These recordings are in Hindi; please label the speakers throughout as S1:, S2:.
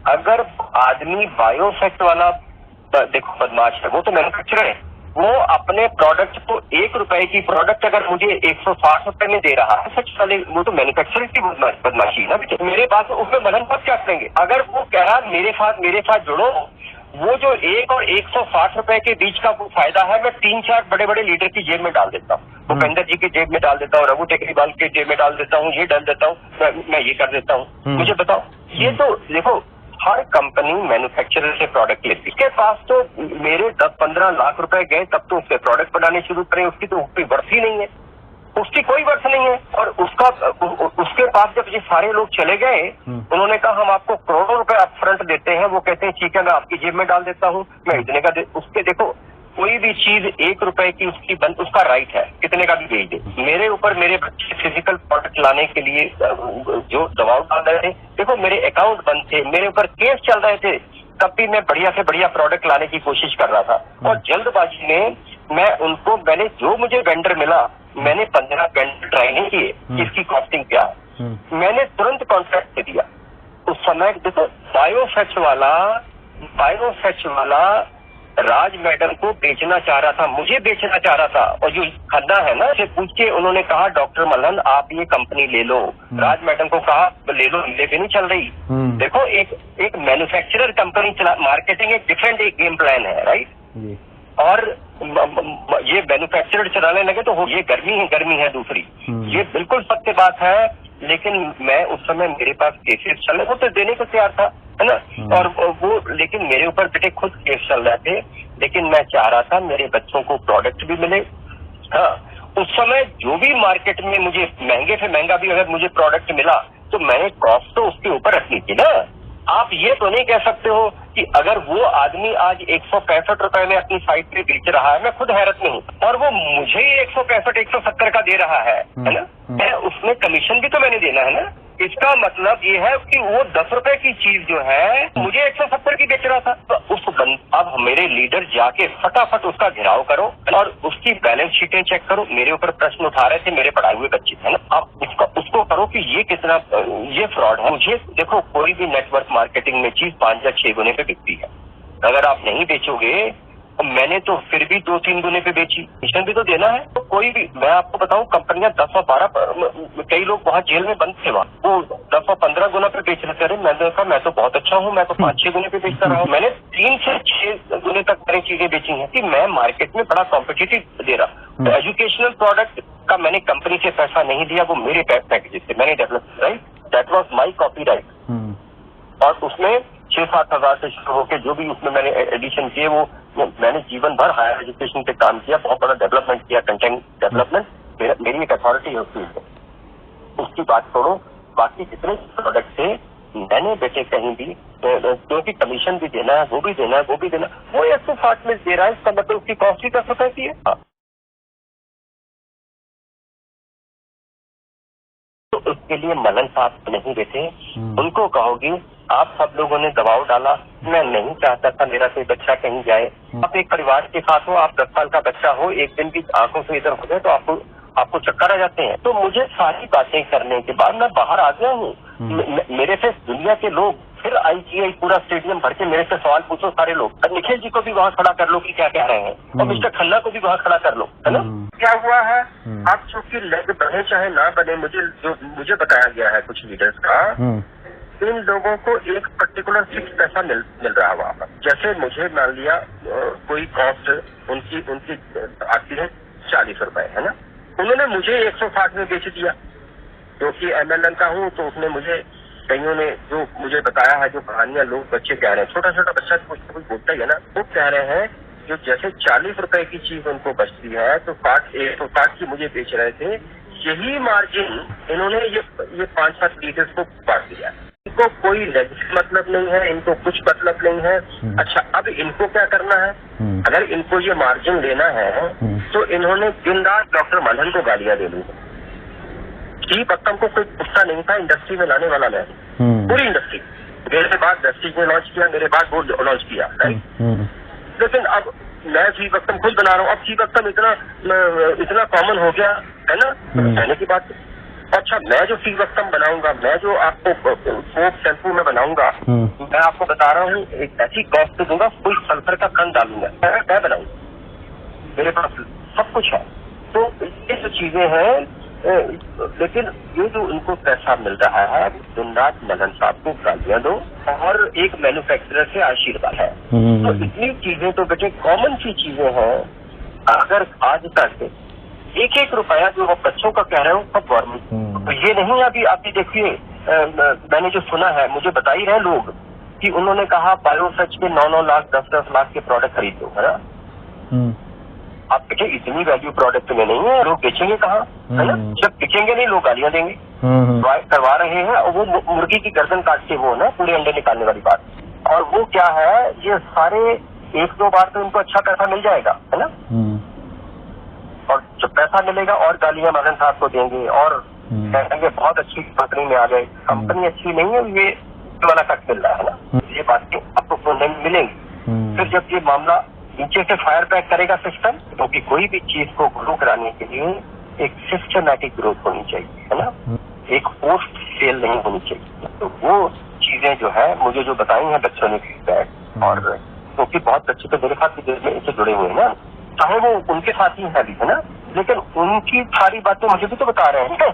S1: अगर आदमी बायोफेक्ट वाला देखो बदमाश है, वो तो मैन्युफैक्चरर है, वो अपने प्रोडक्ट को 1 रुपए की प्रोडक्ट अगर मुझे 160 रुपए में दे रहा है, सच वाले वो तो मैन्युफैक्चरर की बदमाशी है ना। मेरे पास उसमें मदन पद क्या करेंगे? अगर वो कह रहा मेरे साथ जुड़ो, वो जो 1 और 160 रुपए के बीच का वो फायदा है, मैं 3-4 बड़े बड़े लीडर की जेब में डाल देता हूँ, भूपेंद्र जी की जेब में डाल देता हूँ, रघु टेकरीवाल के जेब में डाल देता हूँ, ये डाल देता हूँ, मैं ये कर देता हूँ। मुझे बताओ, ये तो देखो हर कंपनी मैन्युफैक्चरर से प्रोडक्ट लेती है। इसके पास तो मेरे 10-15 लाख रुपए गए तब तो उसके प्रोडक्ट बनाने शुरू करें, उसकी तो कोई वर्थ ही नहीं है, उसकी कोई वर्थ नहीं है। और उसके पास जब ये सारे लोग चले गए, उन्होंने कहा हम आपको करोड़ों रुपए अपफ्रंट देते हैं, वो कहते हैं ठीक है मैं आपकी जेब में डाल देता हूँ, मैं इतने का उसके देखो कोई भी चीज 1 रुपए की उसका राइट है, कितने का भी भेज दे। मेरे ऊपर मेरे बच्चे फिजिकल प्रोडक्ट लाने के लिए जो दबाव डाल रहे थे, देखो मेरे अकाउंट बंद थे, मेरे ऊपर केस चल रहे थे, तब भी मैं बढ़िया से बढ़िया प्रोडक्ट लाने की कोशिश कर रहा था। और जल्दबाजी में मैंने जो मुझे वेंडर मिला, मैंने 15 वेंडर ट्राई नहीं किए कि इसकी कॉस्टिंग क्या है, मैंने तुरंत कॉन्ट्रैक्ट दे दिया। उस समय देखो बायोफेक्ट वाला राज मैडम को बेचना चाह रहा था, मुझे बेचना चाह रहा था। और जो खन्ना है ना, से पूछ के उन्होंने कहा डॉक्टर मल्हन आप ये कंपनी ले लो। राज मैडम को कहा ले लो, लेके नहीं चल रही। देखो एक मैन्युफैक्चरर कंपनी चला, मार्केटिंग एक डिफरेंट एक गेम प्लान है, राइट। और ये मैन्युफैक्चरर चलाने लगे तो ये गर्मी है दूसरी, ये बिल्कुल सत्य बात है। लेकिन मैं उस समय मेरे पास केसेस चल रहे, वो तो देने को तैयार था, है ना। और वो लेकिन मेरे ऊपर बेटे खुद केस चल रहे थे, लेकिन मैं चाह रहा था मेरे बच्चों को प्रोडक्ट भी मिले। हाँ, उस समय जो भी मार्केट में मुझे महंगे से महंगा भी अगर मुझे प्रोडक्ट मिला तो मैंने कॉस्ट तो उसके ऊपर रखनी थी ना। आप ये तो नहीं कह सकते हो कि अगर वो आदमी आज 165 रुपए में अपनी साइट पे बेच रहा है, मैं खुद हैरत में हूँ, और वो मुझे 165-170 का दे रहा है ना, मैं उसमें कमीशन भी तो मैंने देना है ना। इसका मतलब ये है कि वो 10 रुपए की चीज जो है मुझे 170 की बेच रहा था। तो अब मेरे लीडर जाके फटाफट उसका घेराव करो और उसकी बैलेंस शीटें चेक करो। मेरे ऊपर प्रश्न उठा रहे थे मेरे पढ़ाए हुए बच्चे, है ना। अब उसको करो कि ये कितना ये फ्रॉड है। मुझे देखो कोई भी नेटवर्क मार्केटिंग में चीज 5 या 6 गुने पे बिकती है, अगर आप नहीं बेचोगे, मैंने तो फिर भी 2-3 गुने पे बेची, कमीशन भी तो देना है। तो कोई भी, मैं आपको बताऊं, कंपनियां 10 और 12, कई लोग वहाँ जेल में बंद थे, वहाँ वो 10 और 15 गुना पे बेच रहे थे। अरे मैंने कहा मैं तो बहुत अच्छा हूँ, मैं तो 5-6 गुने पे बेचता रहा हूँ। मैंने 3 से 6 गुने तक मैंने चीजें बेची हैं कि मैं मार्केट में बड़ा कॉम्पिटिटिव दे रहा। तो एजुकेशनल प्रोडक्ट का मैंने कंपनी से पैसा नहीं दिया, वो मेरे पैकेजेस से मैंने develop, right, that was my copy right. और उसमें 6-7 हजार से शुरू होकर जो भी उसमें मैंने एडिशन किए, वो मैंने जीवन भर हायर एजुकेशन पे काम किया, बहुत बड़ा डेवलपमेंट किया, कंटेंट डेवलपमेंट मेरी एक अथॉरिटी है उस फील्ड में। उसकी बात छोड़ो, बाकी जितने प्रोडक्ट थे मैंने बेटे कहीं भी, क्योंकि कमीशन भी देना है, वो भी देना है, वो भी देना, वो 160 में दे रहा है, इसका मतलब उसकी कॉस्ट ही 10 रुपए की है। तो उसके लिए मलन साहब नहीं बैठे, उनको कहोगी आप सब लोगों ने दबाव डाला, मैं नहीं चाहता था मेरा कोई बच्चा कहीं जाए। आप एक परिवार के साथ हो, आप 10 साल का बच्चा हो, एक दिन की आंखों से इधर हो जाए तो आपको चक्कर आ जाते हैं। तो मुझे सारी बातें करने के बाद मैं बाहर आ गया हूँ। मेरे से दुनिया के लोग फिर IGI पूरा स्टेडियम भर के मेरे से सवाल पूछो सारे लोग। निखिल जी को भी वहाँ खड़ा कर लो कि क्या कह रहे हैं, और मिस्टर खन्ना को भी वहाँ खड़ा कर लो, है ना। क्या हुआ है, आप चूंकि लेग बने चाहे ना बने, मुझे बताया गया है कुछ लीडर्स का, इन लोगों को एक पर्टिकुलर फिक्स पैसा मिल रहा है वहाँ पर। जैसे मुझे मान लिया कोई कॉस्ट उनकी आती है 40 रुपए, है ना, उन्होंने मुझे 160 में बेच दिया, क्योंकि MLN का हूँ। तो उसने मुझे, कईयों ने जो मुझे बताया है, जो कहानियां लोग बच्चे कह रहे हैं, छोटा छोटा बच्चा कुछ ना कुछ बोलता ही है ना, वो कह रहे हैं जो जैसे 40 रुपए की चीज उनको बचती है तो 160 की मुझे बेच रहे थे। यही मार्जिन इन्होंने ये 5-7 लीडर्स को बांट दिया। इनको कोई लेजिट मतलब नहीं है, इनको कुछ मतलब नहीं है। अच्छा, अब इनको क्या करना है, अगर इनको ये मार्जिन लेना है तो इन्होंने दिन रात डॉक्टर मल्हन को गालियां दे दी। चीफ अक्कम को कोई पूछता नहीं था, इंडस्ट्री में लाने वाला मैं, पूरी इंडस्ट्री मेरे बाद वेस्टीज ने लॉन्च किया, मेरे बाद वो लॉन्च किया, राइट। लेकिन अब मैं चीफ अक्कम खुद बना रहा हूँ। अब चीफ अक्कम इतना कॉमन हो गया है ना, कहने की बात। अच्छा, मैं जो सीवक्तम बनाऊंगा, मैं जो आपको सोप शैम्पू में बनाऊंगा, मैं आपको बता रहा हूँ एक ऐसी कॉस्ट दूंगा, कोई सल्फर का कण डालूंगा, मैं बनाऊंगा, मेरे पास सब कुछ है। तो ये जो चीजें हैं, लेकिन ये जो उनको पैसा मिल रहा है, दिन रात मलन साहब को गालियां दो और एक मैन्युफैक्चरर से आशीर्वाद है। तो इतनी चीजें तो बेटे कॉमन सी चीजें हैं। अगर आज तक एक एक रुपया जो बच्चों का कह रहे हो सब गवर्नमेंट, तो ये नहीं अभी देखिए, मैंने जो सुना है, मुझे बता ही रहे लोग कि उन्होंने कहा बायोसच के 9-9 लाख 10-10 लाख के प्रोडक्ट खरीद लो, है ना। आप बेटे इतनी वैल्यू प्रोडक्ट में नहीं है, लोग बेचेंगे कहाँ, है ना। जब बेचेंगे नहीं लोग गालियां देंगे, करवा रहे हैं। और वो मुर्गी की गर्दन काट के वो ना पूरे अंडे निकालने वाली बात। और वो क्या है, ये सारे 1-2 बार तो इनको अच्छा पैसा मिल जाएगा, है ना। और जब पैसा मिलेगा और गालियां मदन साहब को देंगे और कहेंगे बहुत अच्छी कंपनी में आ गए। कंपनी अच्छी नहीं है, ये वाला कट मिल रहा है ना। ये बातें आपको सुनने में मिलेंगी। फिर जब ये मामला नीचे से फायर बैक करेगा सिस्टम, क्योंकि कोई भी चीज को ग्रो कराने के लिए एक सिस्टमैटिक ग्रोथ होनी चाहिए, है ना। एक पोस्ट सेल नहीं होनी चाहिए। तो वो चीजें जो है मुझे जो बताई हैं बच्चों ने फीडबैक, और क्योंकि बहुत बच्चे तो मेरे साथ भी इससे जुड़े हुए हैं ना, चाहे वो उनके साथ ही है भी, है ना, लेकिन उनकी सारी बातें मुझे भी तो बता रहे हैं।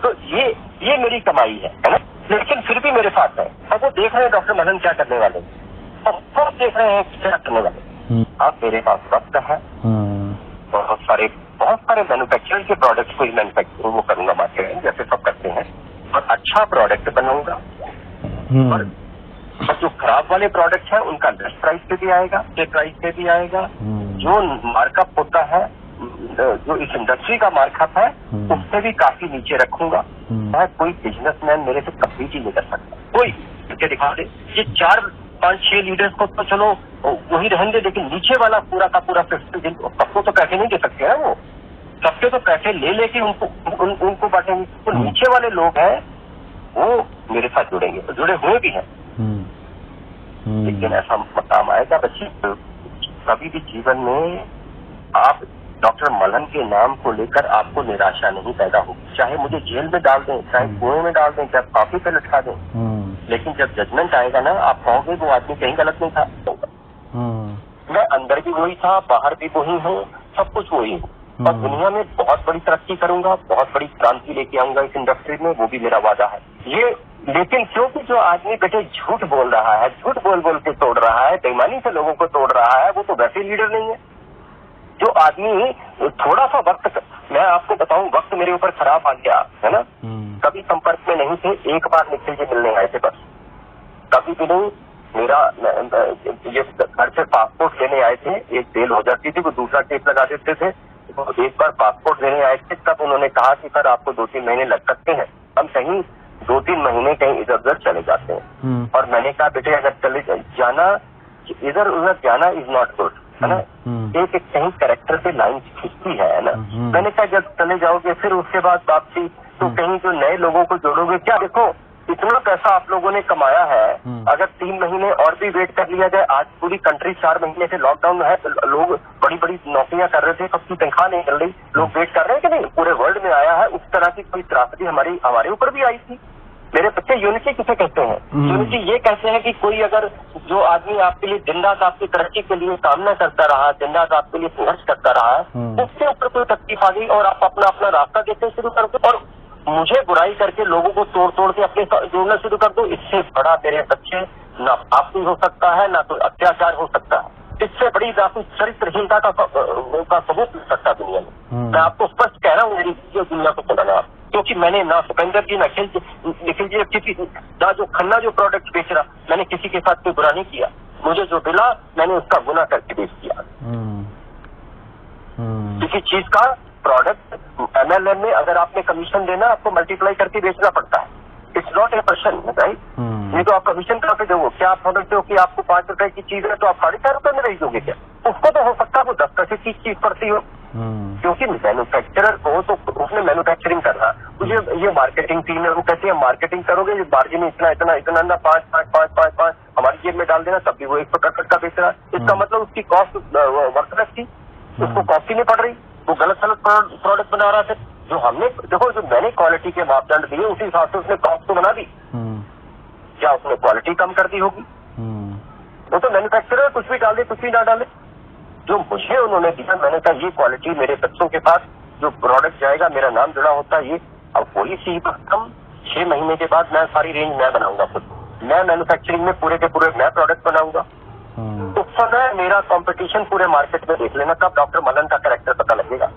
S1: तो ये मेरी कमाई है ना, लेकिन फिर भी मेरे साथ है। अब वो देख रहे हैं डॉक्टर मदन क्या करने वाले, सब देख रहे हैं क्या करने वाले। अब मेरे पास वक्त है, बहुत सारे मैन्युफैक्चरर के प्रोडक्ट्स को ही मैन्युफैक्चरिंग वो करूंगा मार्केट में, जैसे सब करते हैं, और अच्छा प्रोडक्ट बनाऊंगा। और जो खराब वाले प्रोडक्ट हैं उनका लेस प्राइस पे भी आएगा, अच्छे प्राइस पे भी आएगा। जो मार्कअप होता है, जो इस इंडस्ट्री का मार्कअप है, उससे भी काफी नीचे रखूंगा। कोई बिजनेसमैन मेरे से कभी भी नहीं कर सकता, कोई करके दिखा दे। ये 4-5-6 लीडर्स को तो चलो वही रहेंगे, लेकिन नीचे वाला पूरा का पूरा सिस्टम, सबको तो पैसे नहीं दे सकते हैं, वो सबके तो पैसे ले लेके उनको बांटेंगे। तो नीचे वाले लोग हैं वो मेरे साथ जुड़ेंगे, तो जुड़े हुए भी हैं। लेकिन ऐसा मकाम आएगा बच्चे, कभी भी जीवन में आप डॉक्टर मलन के नाम को लेकर आपको निराशा नहीं पैदा होगी। चाहे मुझे जेल में डाल दें, चाहे कुएं में डाल दें, चाहे फांसी पे लटका दें, लेकिन जब जजमेंट आएगा ना, आप कहोगे वो आदमी कहीं गलत नहीं था। मैं अंदर भी वही था, बाहर भी वही हूँ, सब कुछ वही हूँ। और दुनिया में बहुत बड़ी तरक्की करूंगा, बहुत बड़ी क्रांति लेके आऊंगा इस इंडस्ट्री में, वो भी मेरा वादा है ये। लेकिन क्योंकि जो आदमी बेटे झूठ बोल रहा है, झूठ बोल बोल के तोड़ रहा है, बेईमानी से लोगों को तोड़ रहा है, वो तो वैसे लीडर नहीं है। जो आदमी थोड़ा सा वक्त, मैं आपको बताऊं, वक्त मेरे ऊपर खराब आ गया, है ना। कभी संपर्क में नहीं थे, एक बार निखिल जी मिलने आए थे बस, कभी भी नहीं। मेरा ये घर से पासपोर्ट लेने आए थे, एक बेल हो जाती थी, वो दूसरा टेप लगा देते थे। तो एक बार पासपोर्ट लेने आए थे, तब उन्होंने कहा कि सर आपको 2-3 महीने लग सकते हैं, हम कहीं 2-3 महीने कहीं इधर उधर चले जाते हैं। और मैंने कहा बेटे अगर चले जाना, इधर उधर जाना इज नॉट गुड, है ना। एक कहीं कैरेक्टर पे लाइन खिंचती है ना। मैंने कहा जब चले जाओगे फिर उसके बाद वापसी, तो कहीं जो नए लोगों को जोड़ोगे क्या। देखो इतना पैसा आप लोगों ने कमाया है, अगर 3 महीने और भी वेट कर लिया जाए, आज पूरी कंट्री 4 महीने से लॉकडाउन में है, लोग बड़ी बड़ी नौकरियां कर रहे थे, सबकी तनख्वाह नहीं चल रही, लोग वेट कर रहे हैं कि नहीं, पूरे वर्ल्ड में आया है। उस तरह की कोई त्रासदी हमारे ऊपर भी आई थी। मेरे बच्चे यूनिटी किसे कहते हैं, यूनिटी ये कहते हैं कि कोई अगर जो आदमी आपके लिए दिन रात आपकी तरक्की के लिए सामना करता रहा, दिन रात आपके लिए संघर्ष करता रहा, उसके ऊपर कोई तकलीफ आ गई और आप अपना रास्ता देखना शुरू कर दो और मुझे बुराई करके लोगों को तोड़ के अपने जोड़ना शुरू कर दो। इससे बड़ा मेरे बच्चे ना पाप भी हो सकता है, ना कोई अत्याचार हो सकता है। इससे बड़ी ना कोई चरित्रहीनता का सबूत मिल सकता है दुनिया में। मैं आपको स्पष्ट कह रहा हूँ, मेरी दुनिया को सुनाना, क्योंकि मैंने ना सुपेंद्र जी, ना निखिल जी, किसी ना जो खन्ना जो प्रोडक्ट बेच रहा, मैंने किसी के साथ कोई बुरा नहीं किया। मुझे जो मिला मैंने उसका गुना करके बेच दिया। किसी चीज का प्रोडक्ट MLM में अगर आपने कमीशन देना, आपको मल्टीप्लाई करके बेचना पड़ता है। It's not a question, right. नहीं तो आप कमीशन कहाँ पे दोगे? क्या आप समझते हो कि आपको 5 रुपए की चीज है तो आप 4.5 रुपए में बेच दोगे क्या? उसको तो हो सकता है वो 10 पैसे की चीज पड़ती हो, क्योंकि मैन्युफैक्चरर को तो उसने मैन्युफैक्चरिंग करना, मुझे ये मार्केटिंग टीम है, वो कहती है मार्केटिंग करोगे, मार्जिन इतना ना 5 हमारी जेब में डाल देना, तब भी वो 165 का बेच रहा है। इसका मतलब उसकी कॉस्ट वर्कलेस थी, उसको कॉस्ट ही नहीं पड़ रही। वो गलत प्रोडक्ट बना रहा था। जो हमने देखो, जो मैंने क्वालिटी के मापदंड दिए उसी हिसाब से उसने कॉस्ट तो बना दी। क्या उसने क्वालिटी कम कर दी होगी? वो तो मैन्युफैक्चरर कुछ भी डाल दे, कुछ भी ना डाले। जो मुझे उन्होंने दिया, मैंने कहा ये क्वालिटी मेरे बच्चों के पास जो प्रोडक्ट जाएगा, मेरा नाम जुड़ा होता है ये। अब वही सी कम 6 महीने के बाद मैं सारी रेंज मैं बनाऊंगा खुद। मैं मैन्युफैक्चरिंग में पूरे के पूरे मैं प्रोडक्ट बनाऊंगा। उस समय मेरा कंपटीशन पूरे मार्केट में देख लेना, कब डॉक्टर मलन का कैरेक्टर पता लगेगा।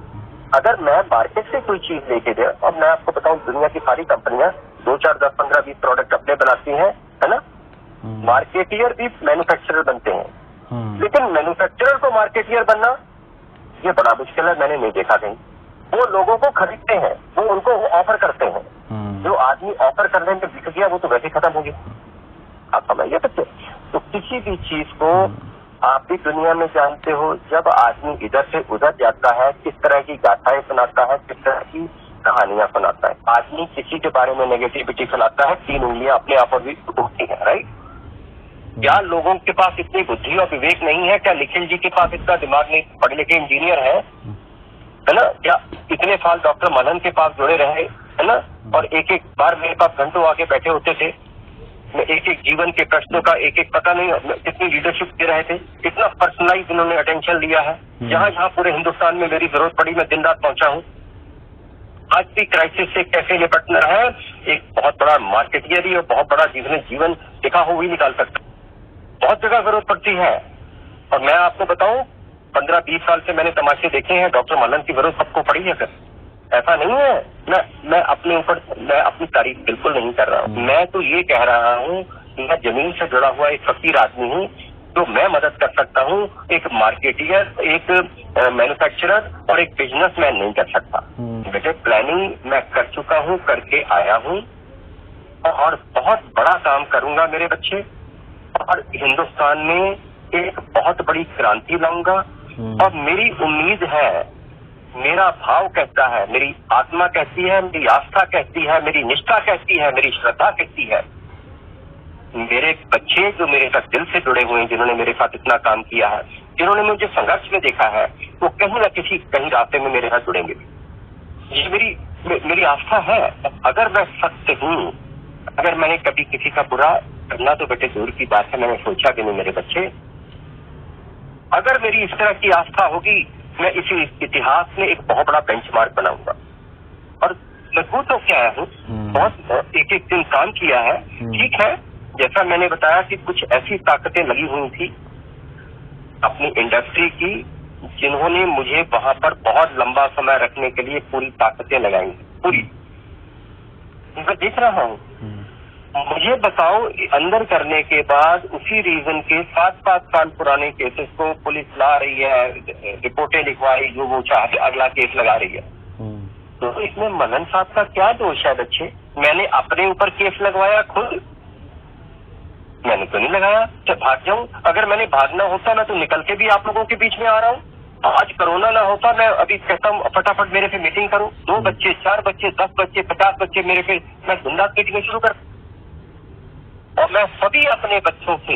S1: अगर मैं मार्केट से कोई चीज लेके दे, और मैं आपको बताऊं दुनिया की सारी कंपनियां 2, 4, 10, 15, 20 प्रोडक्ट अपने बनाती हैं, है ना। मार्केटियर भी मैन्युफैक्चरर बनते हैं, लेकिन मैन्युफैक्चरर को मार्केटियर बनना ये बड़ा मुश्किल है। मैंने नहीं देखा कहीं। वो लोगों को खरीदते हैं, वो उनको ऑफर करते हैं। जो आदमी ऑफर करने में बिक गया वो तो वैसे खत्म हो गया। आप समझिए बच्चे। तो किसी भी चीज को आप भी दुनिया में जानते हो, जब आदमी इधर से उधर जाता है किस तरह की गाथाएं सुनाता है, किस तरह की कहानियां सुनाता है। आदमी किसी के बारे में नेगेटिविटी फैलाता है, 3 उंगलियां अपने आप पर भी उठती है, राइट। क्या लोगों के पास इतनी बुद्धि और विवेक नहीं है? क्या निखिल जी के पास इतना दिमाग नहीं? पढ़े लिखे इंजीनियर है ना। क्या इतने साल डॉक्टर मलन के पास जुड़े रहे, है ना। और एक एक बार मेरे पास घंटों आके बैठे होते थे। मैं एक एक जीवन के प्रश्नों का एक एक पता नहीं कितनी लीडरशिप दे रहे थे। इतना पर्सनलाइज इन्होंने अटेंशन लिया है। जहां जहां पूरे हिंदुस्तान में मेरी जरूरत पड़ी मैं दिन रात पहुंचा हूं। आज भी क्राइसिस से कैसे निपटना है, एक बहुत बड़ा मार्केटियर ही और बहुत बड़ा जीवन दिखा हो ही निकाल सकता। बहुत जगह जरूरत पड़ती है। और मैं आपको बताऊं, 15-20 साल से मैंने तमाशे देखे हैं। डॉक्टर मलन की जरूरत सबको पड़ी है सर, ऐसा नहीं है। मैं अपने ऊपर मैं अपनी तारीफ बिल्कुल नहीं कर रहा हूँ। मैं तो ये कह रहा हूँ कि मैं जमीन से जुड़ा हुआ एक फकीर आदमी हूँ, तो मैं मदद कर सकता हूँ। एक मार्केटियर, एक मैन्युफैक्चरर और एक बिजनेसमैन नहीं कर सकता। बेटे प्लानिंग मैं कर चुका हूँ, करके आया हूँ, और बहुत बड़ा काम करूंगा मेरे बच्चे। और हिंदुस्तान में एक बहुत बड़ी क्रांति लाऊंगा। और मेरी उम्मीद है, मेरा भाव कहता है, मेरी आत्मा कहती है, मेरी आस्था कहती है, मेरी निष्ठा कहती है, मेरी श्रद्धा कहती है, मेरे बच्चे जो मेरे साथ दिल से जुड़े हुए हैं, जिन्होंने मेरे साथ इतना काम किया है, जिन्होंने मुझे संघर्ष में देखा है, वो कहीं ना कहीं रास्ते में मेरे साथ जुड़ेंगे। ये मेरी आस्था है। अगर मैं सत्य हूँ, अगर मैंने कभी किसी का बुरा करना तो बेटे दूर की बात है, मैंने सोचा भी नहीं मेरे बच्चे। अगर मेरी इस तरह की आस्था होगी, मैं इसी इतिहास में एक बहुत बड़ा बेंचमार्क बनाऊंगा। और मजबूत हो क्या हूँ, बहुत एक दिन काम किया है। ठीक है, जैसा मैंने बताया कि कुछ ऐसी ताकतें लगी हुई थी अपनी इंडस्ट्री की, जिन्होंने मुझे वहां पर बहुत लंबा समय रखने के लिए पूरी ताकतें लगाई, पूरी। मैं देख रहा हूँ, मुझे बताओ, अंदर करने के बाद उसी रीजन के 7-7 साल पुराने केसेस को पुलिस ला रही है, रिपोर्टें लिखवा रही, जो वो चाहते अगला केस लगा रही है। तो इसमें मलन साहब का क्या दोष है बच्चे? मैंने अपने ऊपर केस लगवाया खुद, मैंने तो नहीं लगाया। जब भाग जाऊं, अगर मैंने भागना होता मैं तो निकल के भी आप लोगों के बीच में आ रहा हूँ। आज कोरोना ना होता, मैं अभी कहता हूँ फटाफट मेरे पे मीटिंग करूं। 2 बच्चे, 4 बच्चे, 10 बच्चे, 50 बच्चे मेरे पे, मैं गुंडा मीटिंग शुरू कर। और मैं सभी अपने बच्चों से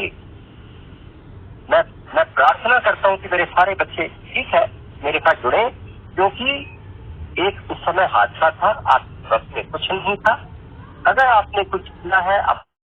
S1: मैं प्रार्थना करता हूं कि मेरे सारे बच्चे ठीक है मेरे साथ जुड़े, क्योंकि एक उस समय हादसा था, आप में कुछ नहीं था। अगर आपने कुछ किया है, आप